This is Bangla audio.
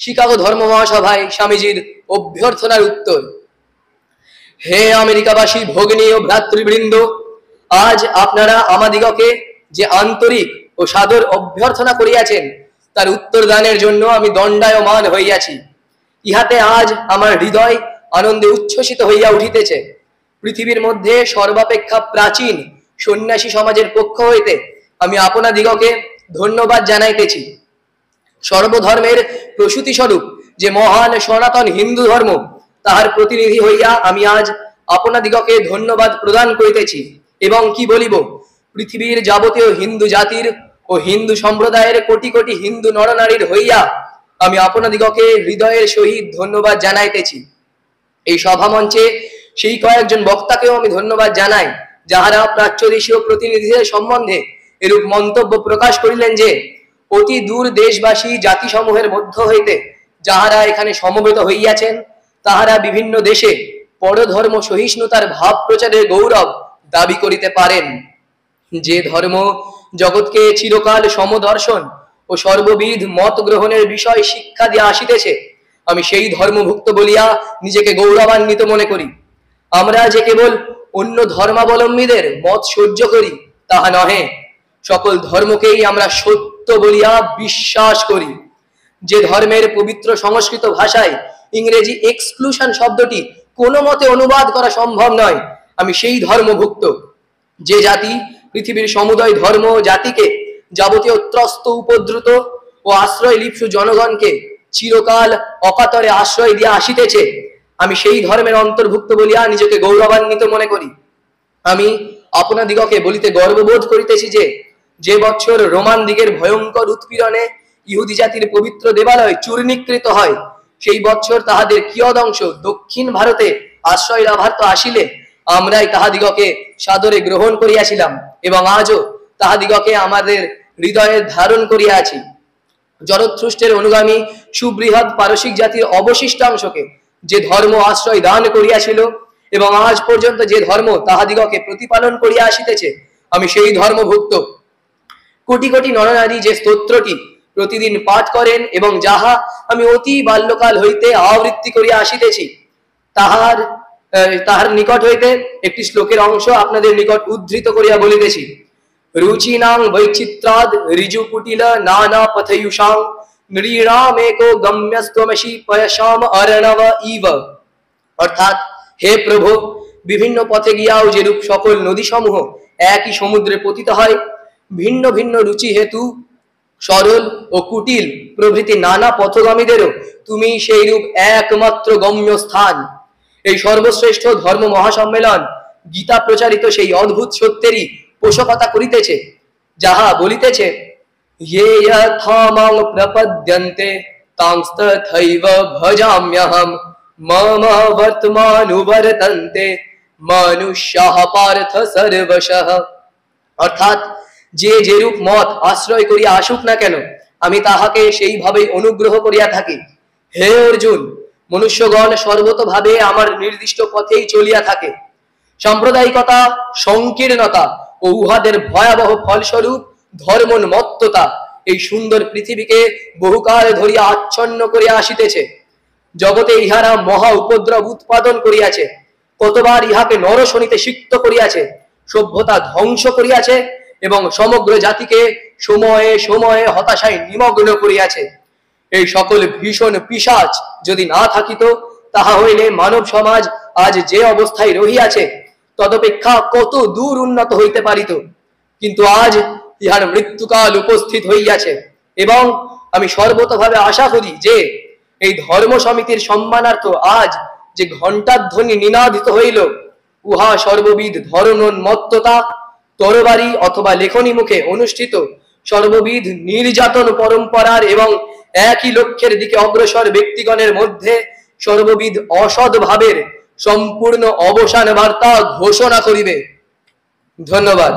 শিকাগো ধর্ম মহাসভায় স্বামীজির অভ্যর্থনার উত্তর। হে আমেরিকাবাসী ভগ্নী ও ভ্রাতৃবৃন্দ, আজ আপনারা আমাদিগকে যে আন্তরিক ও সাদর অভ্যর্থনা করিয়াছেন তার উত্তর দানের জন্য আমি দণ্ডায়মান হইয়াছি। ইহাতে আজ আমার হৃদয় আনন্দে উচ্ছ্বসিত হইয়া উঠিতেছে। পৃথিবীর মধ্যে সর্বাপেক্ষা প্রাচীন সন্ন্যাসী সমাজের পক্ষ হইতে আমি আপনাদিগকে ধন্যবাদ জানাইতেছি। সর্বধর্মের প্রসূতি স্বরূপ যে মহান সনাতন হিন্দু ধর্ম, তাহার প্রতিনিধি হইয়া আমি আজ আপনাদিগকে ধন্যবাদ প্রদান করিতেছি। এবং কি বলিব, পৃথিবীর যাবতীয় হিন্দু জাতির ও হিন্দু সম্প্রদায়ের কোটি কোটি হিন্দু নরনারীর হইয়া আমি আপনাদিগকে হৃদয়ের সহিত ধন্যবাদ জানাইতেছি। এই সভামঞ্চে সেই কয়েকজন বক্তাকেও আমি ধন্যবাদ জানাই, যাহারা প্রাচ্যদেশীয় প্রতিনিধিদের সম্বন্ধে এরূপ মন্তব্য প্রকাশ করিলেন যে অতি দূর দেশবাসী জাতিসমূহের মধ্য হইতে যাহারা এখানে সমবেত হইয়াছেন, তাহারা বিভিন্ন দেশে পরধর্ম সহিষ্ণুতার ভাব প্রচারের গৌরব দাবি করিতে পারেন। যে ধর্ম জগৎকে চিরকাল সমদর্শন ও সর্ববিধ মত গ্রহণের বিষয় শিক্ষা দিয়া আসিতেছে, আমি সেই ধর্মভুক্ত বলিয়া নিজেকে গৌরবান্বিত মনে করি। আমরা যে কেবল অন্য ধর্মাবলম্বীদের মত সহ্য করি তাহা নহে, সকল ধর্মকেই আমরা সত্য বলিয়া বিশ্বাস করি। যে ধর্মের পবিত্র সংস্কৃত ভাষায় ইংরেজি এক্সক্লুশন শব্দটি কোনো মতে অনুবাদ করা সম্ভব নয়, আমি সেই ধর্মভুক্ত। যে জাতি পৃথিবীর সমুদয় ধর্ম জাতিকে যাবতীয় ত্রস্ত উপদ্রুত ও আশ্রয় লিপ্সু জনগণকে চিরকাল অকাতরে আশ্রয় দিয়া আসিতেছে, আমি সেই ধর্মের অন্তর্ভুক্ত বলিয়া নিজেকে গৌরবান্বিত মনে করি। আমি আপনাদিগকে বলিতে গর্ববোধ করিতেছি যে যে বছর রোমান দিগের ভয়ঙ্কর উৎপীড়নে ইহুদি জাতির পবিত্র দেবালয় চূর্ণীকৃত হয়, সেই বছর তাহাদের কিয়দংশ দক্ষিণ ভারতে আশ্রয় লাভার্থ আসিলে আমরাই তাহাদিগকে সাদরে গ্রহণ করিয়াছিলাম এবং আজও তাহাদিগকে আমাদের হৃদয়ে ধারণ করিয়া আছি। জরথ্রুষ্টের অনুগামী সুবৃহৎ পারসিক জাতির অবশিষ্টাংশকে যে ধর্ম আশ্রয় দান করিয়াছিল এবং আজ পর্যন্ত যে ধর্ম তাহাদিগকে প্রতিপালন করিয়া আসিতেছে, আমি সেই ধর্মভুক্ত। কোটি কোটি নরনারী যে স্তোত্রটি প্রতিদিন পাঠ করেন এবং যাহা আমি অতি বাল্যকাল হইতে আবৃত্তি করিয়া আসিতেছি, তাহার নিকট হইতে একটি শ্লোকের অংশ আপনাদের নিকট উদ্ধৃত করিয়া বলিতেছি। রুচিনাং বৈচিত্রাদ ঋজু কুটিল নানা পথয়ুষাং নৃণাম একো গম্যস্ত্বমসি পয়সাম অর্ণব ইব। অর্থাৎ, হে প্রভু, বিভিন্ন পথে গিয়াও যেরূপ সকল নদী সমূহ একই সমুদ্রে পতিত হয়, ভিন্ন ভিন্ন রুচি হেতু সরল ও কুটিল প্রভৃতি নানা পথগামীদেরও তুমি সেই রূপ একমাত্র গম্য স্থান। এই সর্বশ্রেষ্ঠ ধর্ম মহাসম্মেলন গীতা প্রচারিত সেই অদ্ভুত সত্যেরই পোষকতা করিতেছে, যাহা বলিতেছে, ये यथा मां प्रपद्यन्ते तांस्तथैव भजाम्यहं मम वर्तमानुवर्तन्ते मनुष्याः पार्थ सर्वशः। অর্থাৎ, যে যেরূপ মত আশ্রয় করিয়া আসুক না কেন, আমি তাহাকে সেইভাবেই অনুগ্রহ করিয়া থাকি। হে অর্জুন, মনুষ্যগণ সর্বতভাবে আমার নির্দিষ্ট পথেই চলিয়া থাকে। সাম্প্রদায়িকতা, সংকীর্ণতা ও উহাদের ভয়াবহ ফলস্বরূপ ধর্মোন্মত্ততা এই সুন্দর পৃথিবীকে বহুকাল ধরিয়া আচ্ছন্ন করিয়া আসিতেছে। জগতে ইহারা মহা উপদ্রব উৎপাদন করিয়াছে, কতবার ইহাকে নরশনিতে সিক্ত করিয়াছে, সভ্যতা ধ্বংস করিয়াছে এবং সমগ্র জাতিকে সময়ে সময়ে হতাশায় নিমগ্ন করিয়াছে। এই সকল ভীষণ পিশাচ যদি না থাকিত, তাহা হইলে মানব সমাজ আজ যে অবস্থায় রহিয়াছে তদপেক্ষা কত দূর উন্নত হইতে পারিত। কিন্তু আজ ইহার মৃত্যুকাল উপস্থিত হইয়াছে এবং আমি সর্বতভাবে আশা করি যে এই ধর্ম সমিতির সম্মানার্থ আজ যে ঘণ্টাধ্বনি নিনাদিত হইল, উহা সর্ববিধ ধর্মোন্মত্ততা, তরবারি অথবা লেখনী মুখে অনুষ্ঠিত সর্ববিধ নির্যাতন পরম্পরার এবং একই লক্ষ্যের দিকে অগ্রসর ব্যক্তিগণের মধ্যে সর্ববিধ অসৎ ভাবের সম্পূর্ণ অবসান বার্তা ঘোষণা করিবে। ধন্যবাদ।